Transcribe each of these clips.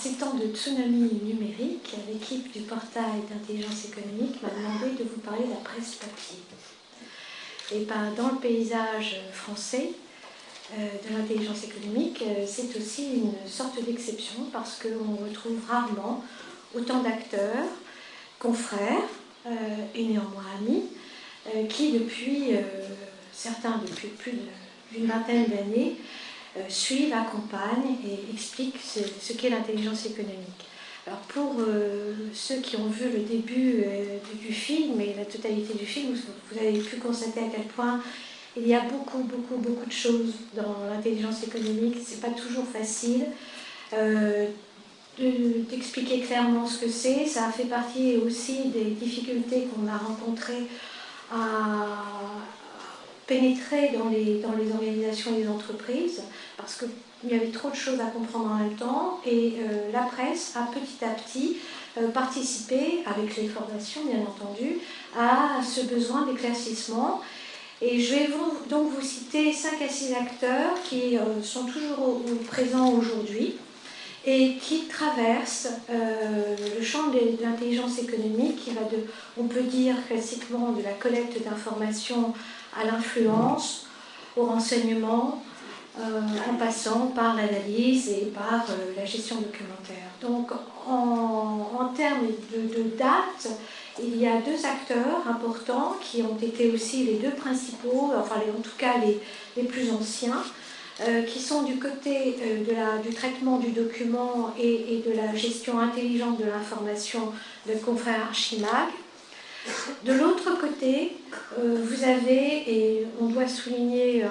ces temps de tsunami numérique, l'équipe du portail d'intelligence économique m'a demandé de vous parler de la presse papier. Et dans le paysage français de l'intelligence économique, c'est aussi une sorte d'exception parce qu'on retrouve rarement autant d'acteurs, confrères et néanmoins amis, qui depuis, certains depuis plus d'une vingtaine d'années, suivent, accompagnent et expliquent ce qu'est l'intelligence économique. Alors pour ceux qui ont vu le début du film et la totalité du film, vous avez pu constater à quel point il y a beaucoup de choses dans l'intelligence économique. C'est pas toujours facile d'expliquer clairement ce que c'est. Ça a fait partie aussi des difficultés qu'on a rencontrées à pénétrer dans les organisations et les entreprises, parce qu'il y avait trop de choses à comprendre en même temps, et la presse a petit à petit participé, avec les formations bien entendu, à ce besoin d'éclaircissement. Et je vais donc vous citer 5 à 6 acteurs qui sont toujours présents aujourd'hui et qui traversent le champ de l'intelligence économique qui va on peut dire classiquement, de la collecte d'informations à l'influence, au renseignement, en passant par l'analyse et par la gestion documentaire. Donc en termes de date, il y a 2 acteurs importants qui ont été aussi les 2 principaux, enfin en tout cas les plus anciens, qui sont du côté du traitement du document et de la gestion intelligente de l'information de confrères Archimag. De l'autre côté, vous avez, et on doit souligner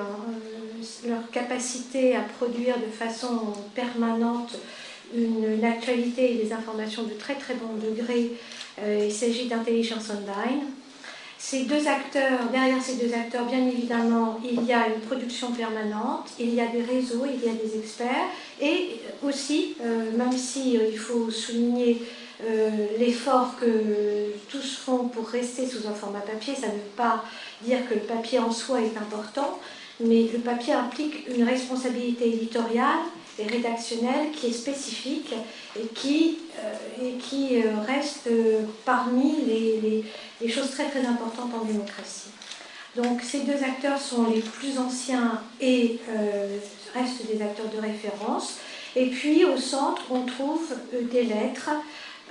leur capacité à produire de façon permanente une actualité et des informations de très bon degré. Il s'agit d'Intelligence Online. Derrière ces 2 acteurs, bien évidemment, il y a une production permanente, il y a des réseaux, il y a des experts, et aussi, même si il faut souligner l'effort que tous font pour rester sous un format papier, ça ne veut pas dire que le papier en soi est important, mais le papier implique une responsabilité éditoriale et rédactionnelle qui est spécifique et qui reste parmi les choses très importantes en démocratie. Donc ces 2 acteurs sont les plus anciens et restent des acteurs de référence. Et puis au centre, on trouve des lettres.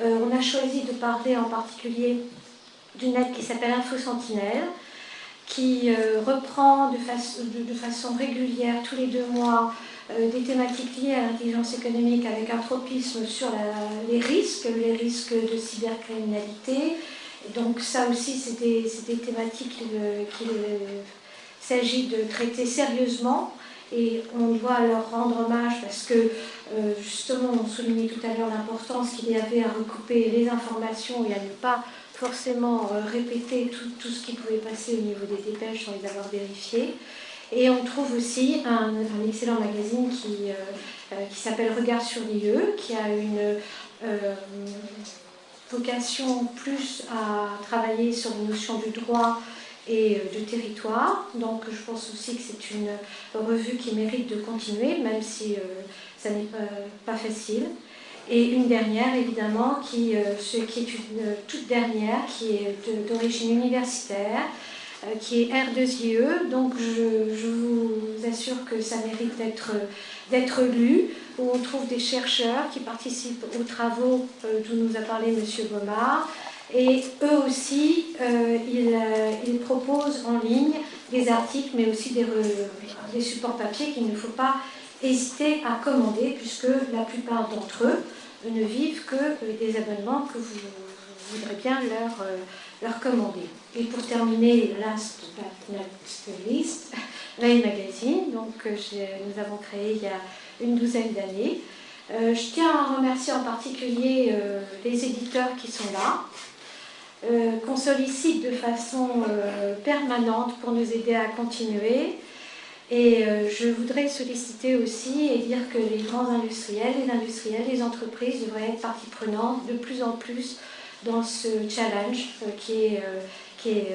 On a choisi de parler en particulier d'une lettre qui s'appelle Info Sentinelle, qui reprend de façon régulière, tous les 2 mois, des thématiques liées à l'intelligence économique avec un tropisme sur les risques de cybercriminalité. Donc ça aussi, c'est des thématiques qu'il s'agit de traiter sérieusement, et on doit leur rendre hommage parce que justement, on soulignait tout à l'heure l'importance qu'il y avait à recouper les informations et à ne pas forcément répéter tout ce qui pouvait passer au niveau des dépêches sans les avoir vérifiées. Et on trouve aussi un excellent magazine qui s'appelle Regard sur l'IE, qui a une vocation plus à travailler sur les notions du droit et de territoire. Donc je pense aussi que c'est une revue qui mérite de continuer, même si ça n'est pas facile. Et une dernière, évidemment, qui est une toute dernière, qui est d'origine universitaire, qui est R2IE. Donc je vous assure que ça mérite d'être lu, où on trouve des chercheurs qui participent aux travaux dont nous a parlé M. Baumard. Et eux aussi, ils proposent en ligne des articles, mais aussi des supports papier qu'il ne faut pas hésiter à commander, puisque la plupart d'entre eux ne vivent que des abonnements que vous voudrez bien leur commander. Et pour terminer, last but not least, Ray Magazine, donc, nous avons créé il y a une douzaine d'années. Je tiens à remercier en particulier les éditeurs qui sont là, qu'on sollicite de façon permanente pour nous aider à continuer. Et je voudrais solliciter aussi et dire que les grands industriels, les entreprises devraient être partie prenante de plus en plus dans ce challenge qui est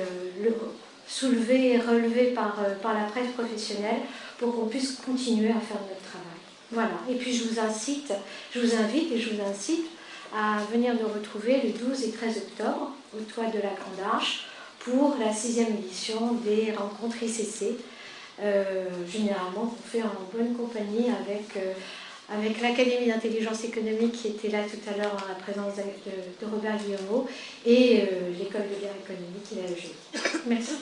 soulevé et relevé par la presse professionnelle pour qu'on puisse continuer à faire notre travail. Voilà, et puis je vous invite à venir nous retrouver le 12 et 13 octobre au toit de la Grande Arche pour la 6e édition des rencontres ICC. Généralement, on fait en bonne compagnie avec l'Académie d'intelligence économique qui était là tout à l'heure en la présence de Robert Guillemot et l'école de guerre économique et la EGI. Merci.